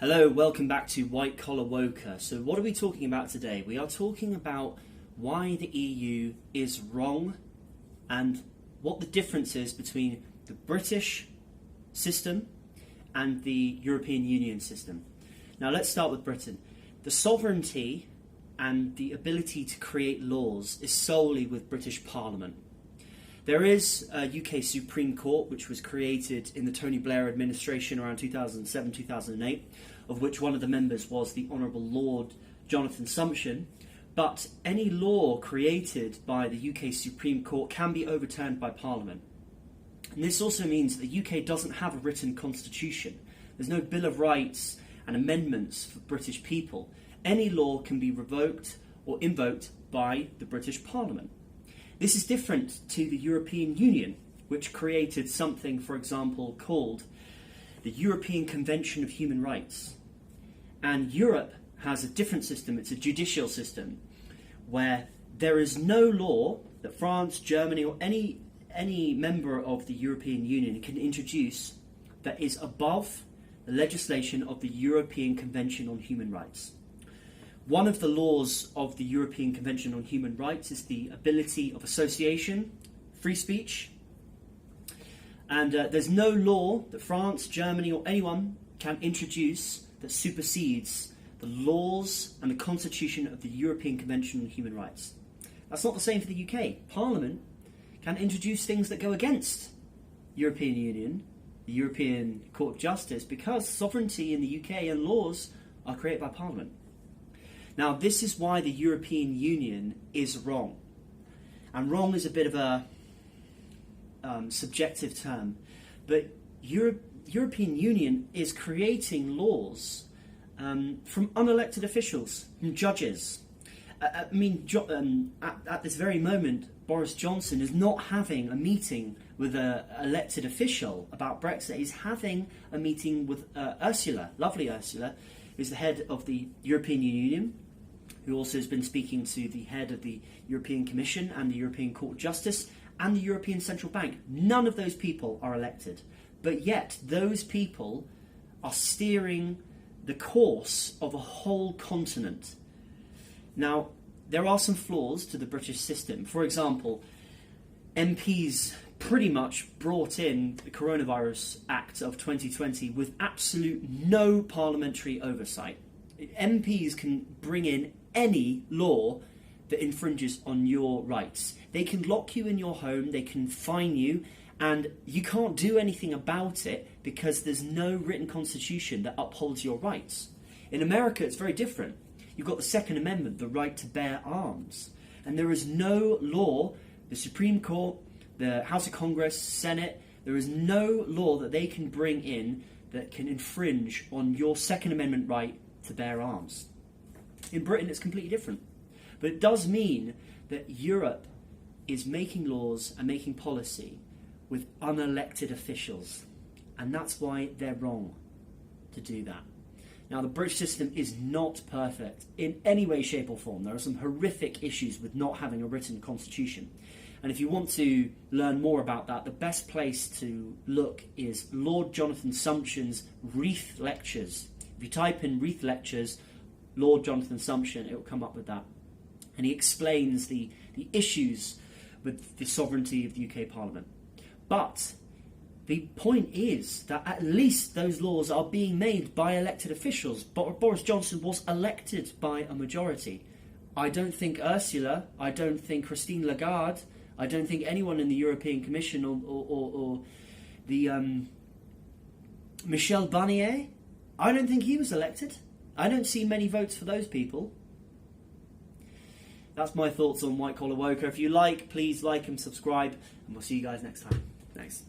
Hello, welcome back to White Collar Woker. So what are we talking about today? We are talking about why the EU is wrong and what the difference is between the British system and the European Union system. Now let's start with Britain. The sovereignty and the ability to create laws is solely with British Parliament. There is a UK Supreme Court which was created in the Tony Blair administration around 2007-2008, of which one of the members was the Honourable Lord Jonathan Sumption. But any law created by the UK Supreme Court can be overturned by Parliament. And this also means that the UK doesn't have a written constitution. There's no Bill of Rights and amendments for British people. Any law can be revoked or invoked by the British Parliament. This is different to the European Union, which created something, for example, called the European Convention of Human Rights. And Europe has a different system. It's a judicial system where there is no law that France, Germany, or any member of the European Union can introduce that is above the legislation of the European Convention on Human Rights. One of the laws of the European Convention on Human Rights is the ability of association, free speech. And there's no law that France, Germany or anyone can introduce that supersedes the laws and the constitution of the European Convention on Human Rights. That's not the same for the UK. Parliament can introduce things that go against the European Union, the European Court of Justice, because sovereignty in the UK and laws are created by Parliament. Now, this is why the European Union is wrong. And wrong is a bit of a subjective term. But European Union is creating laws from unelected officials, from judges. At this very moment, Boris Johnson is not having a meeting with an elected official about Brexit. He's having a meeting with Ursula, lovely Ursula, who's the head of the European Union, who also has been speaking to the head of the European Commission and the European Court of Justice and the European Central Bank. None of those people are elected. But yet, those people are steering the course of a whole continent. Now, there are some flaws to the British system. For example, MPs pretty much brought in the Coronavirus Act of 2020 with absolute no parliamentary oversight. MPs can bring in any law that infringes on your rights. They can lock you in your home, they can fine you, and you can't do anything about it because there's no written constitution that upholds your rights. In America, it's very different. You've got the Second Amendment, the right to bear arms. And there is no law, the Supreme Court, the House of Congress, Senate, there is no law that they can bring in that can infringe on your Second Amendment right to bear arms. In Britain, it's completely different. But it does mean that Europe is making laws and making policy with unelected officials. And that's why they're wrong to do that. Now, the British system is not perfect in any way, shape or form. There are some horrific issues with not having a written constitution. And if you want to learn more about that, the best place to look is Lord Jonathan Sumption's Reith Lectures. If you type in Reith Lectures, Lord Jonathan Sumption, it will come up with that. And he explains the issues with the sovereignty of the UK Parliament. But the point is that at least those laws are being made by elected officials. Boris Johnson was elected by a majority. I don't think Ursula, I don't think Christine Lagarde, I don't think anyone in the European Commission or the Michel Barnier, I don't think he was elected. I don't see many votes for those people. That's my thoughts on White Collar Woker. If you like, please like and subscribe, and we'll see you guys next time. Thanks.